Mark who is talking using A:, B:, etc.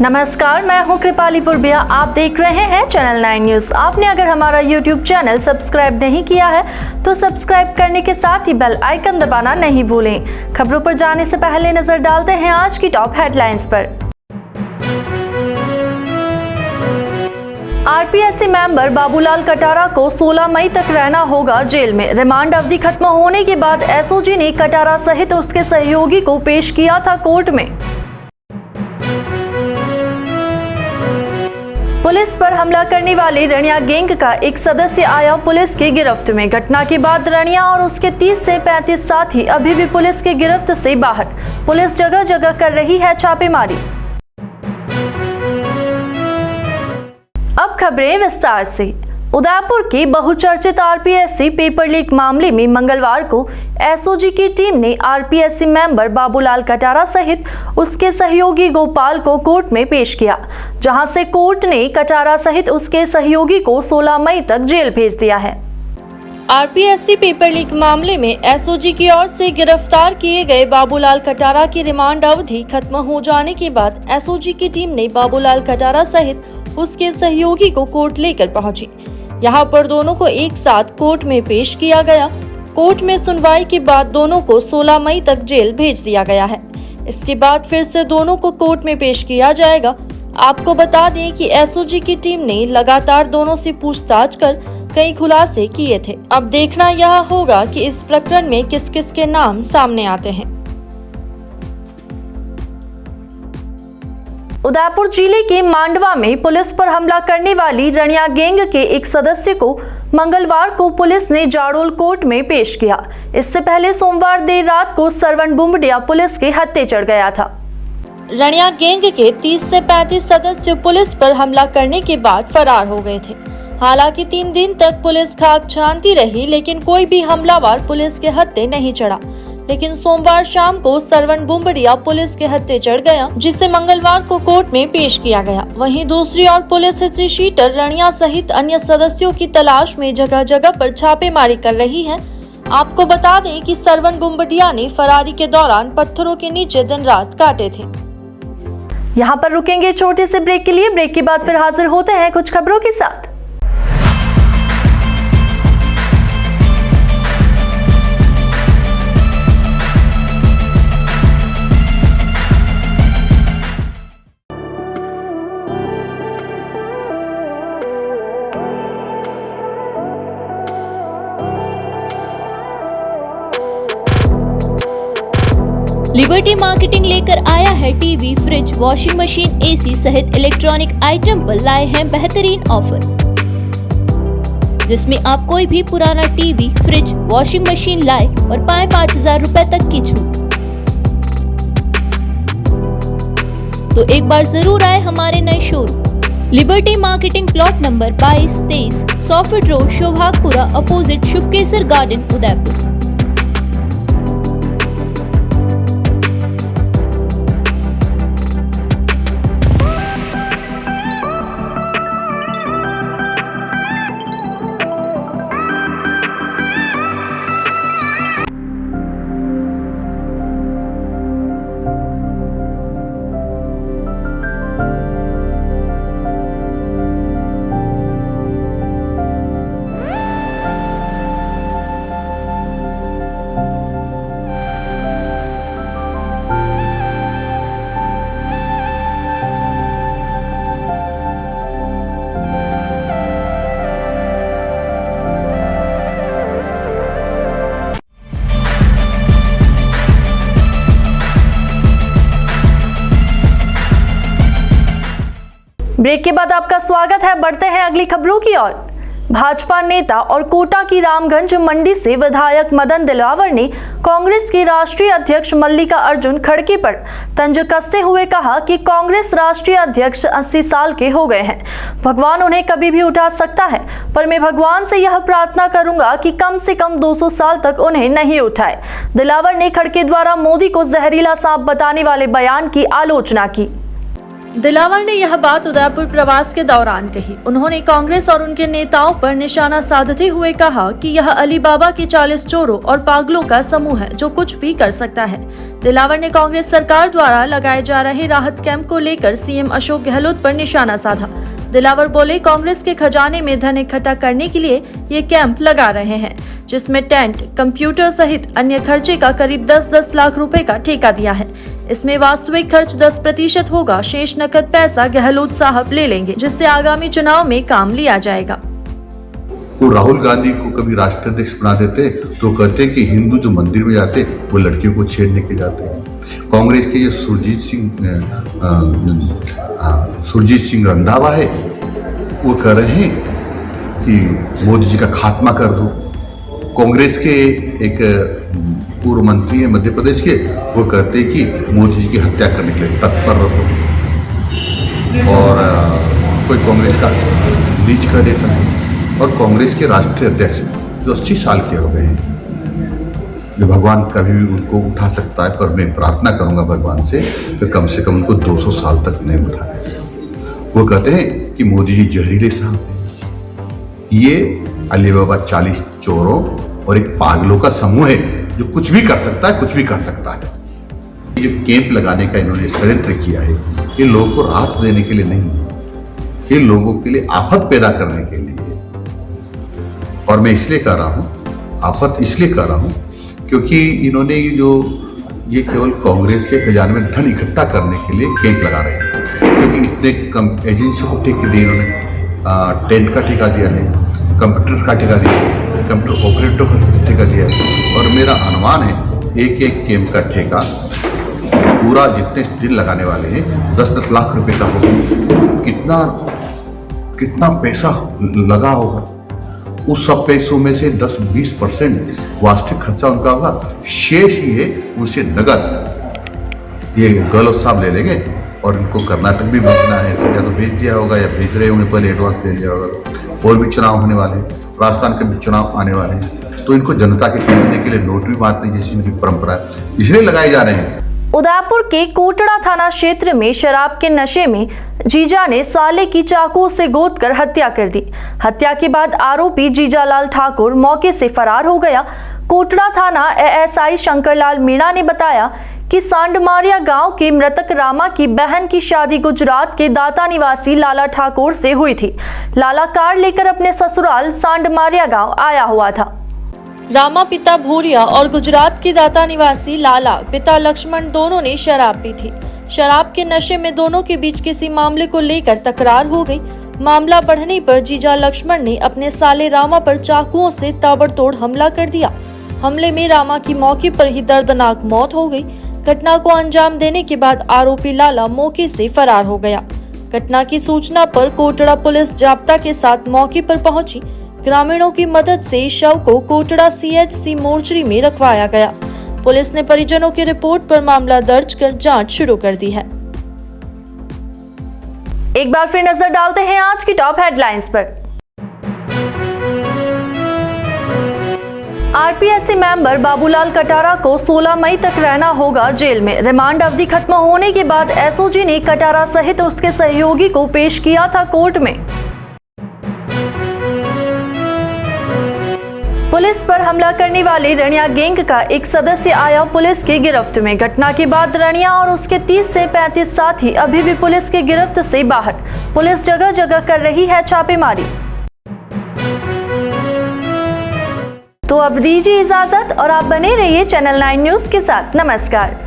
A: नमस्कार, मैं हूं कृपाली पुरबिया। आप देख रहे हैं चैनल 9 न्यूज। आपने अगर हमारा यूट्यूब चैनल सब्सक्राइब नहीं किया है तो सब्सक्राइब करने के साथ ही बेल आइकन दबाना नहीं भूलें। खबरों पर जाने से पहले नजर डालते हैं आज की टॉप हेडलाइंस पर। आरपीएससी मेंबर बाबूलाल कटारा को 16 मई तक रहना होगा जेल में। रिमांड अवधि खत्म होने के बाद एसओजी ने कटारा सहित उसके सहयोगी को पेश किया था कोर्ट में। पुलिस पर हमला करने वाले रनिया गैंग का एक सदस्य आया पुलिस की गिरफ्त में। घटना के बाद रनिया और उसके 30 से 35 साथी अभी भी पुलिस की गिरफ्त से बाहर। पुलिस जगह जगह कर रही है छापेमारी। अब खबरें विस्तार से। उदयपुर के बहुचर्चित आरपीएससी पेपर लीक मामले में मंगलवार को एसओजी की टीम ने आरपीएससी मेंबर बाबूलाल कटारा सहित उसके सहयोगी गोपाल को कोर्ट में पेश किया, जहां से कोर्ट ने कटारा सहित उसके सहयोगी को 16 मई तक जेल भेज दिया है। आरपीएससी पेपर लीक मामले में एसओजी की ओर से गिरफ्तार किए गए बाबूलाल कटारा की रिमांड अवधि खत्म हो जाने के बाद एसओजी की टीम ने बाबूलाल कटारा सहित उसके सहयोगी को कोर्ट लेकर पहुंची। यहां पर दोनों को एक साथ कोर्ट में पेश किया गया। कोर्ट में सुनवाई के बाद दोनों को 16 मई तक जेल भेज दिया गया है। इसके बाद फिर से दोनों को कोर्ट में पेश किया जाएगा। आपको बता दें कि एसओजी की टीम ने लगातार दोनों से पूछताछ कर कई खुलासे किए थे। अब देखना यह होगा कि इस प्रकरण में किस किस के नाम सामने आते हैं। उदयपुर जिले के मांडवा में पुलिस पर हमला करने वाली रनिया गैंग के एक सदस्य को मंगलवार को पुलिस ने जाडोल कोर्ट में पेश किया। इससे पहले सोमवार देर रात को सरवण बुमडिया पुलिस के हत्थे चढ़ गया था। रनिया गैंग के 30 से 35 सदस्य पुलिस पर हमला करने के बाद फरार हो गए थे। हालांकि 3 दिन तक पुलिस खाक छानती रही, लेकिन कोई भी हमलावर पुलिस के हत्थे नहीं चढ़ा। लेकिन सोमवार शाम को सरवण बुमडिया पुलिस के हत्थे चढ़ गया, जिसे मंगलवार को कोर्ट में पेश किया गया। वहीं दूसरी ओर पुलिस हिस्ट्री शीटर रनिया सहित अन्य सदस्यों की तलाश में जगह जगह पर छापेमारी कर रही है। आपको बता दें कि सरवण बुमडिया ने फरारी के दौरान पत्थरों के नीचे दिन रात काटे थे। यहाँ पर रुकेंगे छोटे से ब्रेक के लिए। ब्रेक के बाद फिर हाजिर होते हैं कुछ खबरों के साथ।
B: लिबर्टी मार्केटिंग लेकर आया है TV, fridge, washing machine, AC सहित इलेक्ट्रॉनिक आइटम पर लाए हैं बेहतरीन ऑफर, जिसमें आप कोई भी पुराना टीवी, फ्रिज, वॉशिंग मशीन लाए और पाए 5000 रुपए तक की छूट। तो एक बार जरूर आए हमारे नए showroom Liberty Marketing, plot number 22-23, सॉफिट road, Shobhagpura, opposite Shubhkesar garden, Udaipur.
A: Break के बाद आपका स्वागत है। बढ़ते हैं अगली खबरों की ओर। भाजपा नेता और कोटा की रामगंज मंडी से विधायक मदन दिलावर ने कांग्रेस की राष्ट्रीय अध्यक्ष मल्लिका अर्जुन खड़गे पर तंज कसते हुए कहा कि कांग्रेस राष्ट्रीय अध्यक्ष 80 साल के हो गए हैं। भगवान उन्हें कभी भी उठा सकता है, पर मैं भगवान से यह प्रार्थना करूंगा कि कम से कम 200 साल तक उन्हें नहीं उठाए। दिलावर ने खड़गे द्वारा मोदी को जहरीला सांप बताने वाले बयान की आलोचना की। दिलावर ने यह बात उदयपुर प्रवास के दौरान कही। उन्होंने कांग्रेस और उनके नेताओं पर निशाना साधते हुए कहा कि यह अली बाबा के 40 चोरों और पागलों का समूह है जो कुछ भी कर सकता है। दिलावर ने कांग्रेस सरकार द्वारा लगाए जा रहे राहत कैंप को लेकर सीएम अशोक गहलोत पर निशाना साधा। दिलावर बोले, कांग्रेस के खजाने में धन इकट्ठा करने के लिए ये कैंप लगा रहे हैं, जिसमें टेंट, कंप्यूटर सहित अन्य खर्चे का करीब 10-10 लाख रुपए का ठेका दिया है। इसमें वास्तविक खर्च 10% होगा। शेष नकद पैसा गहलोत साहब ले लेंगे, जिससे आगामी चुनाव में काम लिया जाएगा।
C: वो राहुल गांधी को कभी राष्ट्राध्यक्ष बना देते तो कहते कि हिंदू जो मंदिर में जाते वो लड़कियों को छेड़ने के जाते हैं। कांग्रेस के ये सुरजीत सिंह रंधावा है, वो कह रहे हैं कि मोदी जी का खात्मा कर दो। कांग्रेस के एक पूर्व मंत्री है मध्य प्रदेश के, वो कहते हैं कि मोदी जी की हत्या करने के लिए तत्पर रहो। और कोई कांग्रेस का लीच कर देता है। और कांग्रेस के राष्ट्रीय अध्यक्ष जो 80 साल के हो गए हैं, जो भगवान कभी भी उनको उठा सकता है, पर मैं प्रार्थना करूंगा भगवान से कि कम उनको 200 साल तक नहीं उठाए। वो कहते हैं कि मोदी जी जहरीले साहब हैं। ये अली बाबा 40 चोरों और एक पागलों का समूह है जो कुछ भी कर सकता है, कुछ भी कर सकता है। ये जो कैंप लगाने का इन्होंने षड्यंत्र किया है, ये लोगों को राहत देने के लिए नहीं, ये लोगों के लिए आफत पैदा करने के लिए। और मैं इसलिए कर रहा हूं, आफत इसलिए कर रहा हूं क्योंकि इन्होंने ये केवल कांग्रेस के खजाने में धन इकट्ठा करने के लिए कैंप लगा रहे हैं। क्योंकि इतने कम एजेंसी को ठेके दिए इन्होंने, टेंट का ठेका दिया है, कंप्यूटर का ठेका दिया है, कंप्यूटर ऑपरेटर का ठेका दिया है। और मेरा अनुमान है एक कैंप का ठेका पूरा जितने दिन लगाने वाले हैं 10-10 लाख रुपए का होगा। कितना पैसा लगा होगा। उस सब पैसों में से 10-20% वास्तविक खर्चा उनका होगा, शेष ही है उनसे नगद ये गहलोत साहब ले लेंगे। और इनको कर्नाटक भी भेजना है तो या तो भेज दिया होगा या भेज रहे होंगे, पहले एडवांस दे दिया होगा। और भी चुनाव होने वाले हैं, राजस्थान के भी चुनाव आने वाले हैं, तो इनको जनता के खरीदने के लिए नोट भी बांटने जैसी इनकी परंपरा है, इसलिए लगाए जा रहे हैं।
A: उदयपुर के कोटड़ा थाना क्षेत्र में शराब के नशे में जीजा ने साले की चाकू से गोदकर हत्या कर दी। हत्या के बाद आरोपी जीजालाल ठाकुर मौके से फरार हो गया। कोटड़ा थाना एएसआई शंकरलाल मीणा ने बताया कि सांडमारिया गांव के मृतक रामा की बहन की शादी गुजरात के दाता निवासी लाला ठाकुर से हुई थी। लाला कार लेकर अपने ससुराल सांडमारिया गांव आया हुआ था। रामा पिता भूरिया और गुजरात के दाता निवासी लाला पिता लक्ष्मण दोनों ने शराब पी थी। शराब के नशे में दोनों के बीच किसी मामले को लेकर तकरार हो गई। मामला बढ़ने पर जीजा लक्ष्मण ने अपने साले रामा पर चाकुओं से ताबड़तोड़ हमला कर दिया। हमले में रामा की मौके पर ही दर्दनाक मौत हो गई। घटना को अंजाम देने के बाद आरोपी लाला मौके से फरार हो गया। घटना की सूचना पर कोटड़ा पुलिस जाब्ता के साथ मौके पर पहुंची। ग्रामीणों की मदद से शव को कोटड़ा सीएचसी मोर्चरी में रखवाया गया। पुलिस ने परिजनों की रिपोर्ट पर मामला दर्ज कर जांच शुरू कर दी है। एक बार फिर नजर डालते हैं आज की टॉप हेडलाइंस पर। आरपीएससी मेंबर बाबूलाल कटारा को 16 मई तक रहना होगा जेल में। रिमांड अवधि खत्म होने के बाद एसओजी ने कटारा सहित उसके सहयोगी को पेश किया था कोर्ट में। पुलिस पर हमला करने वाले रनिया गैंग का एक सदस्य आया पुलिस की गिरफ्त में। घटना के बाद रनिया और उसके 30 से 35 साथी अभी भी पुलिस की गिरफ्त से बाहर। पुलिस जगह जगह कर रही है छापेमारी। तो अब दीजिए इजाजत और आप बने रहिए चैनल 9 न्यूज के साथ। नमस्कार।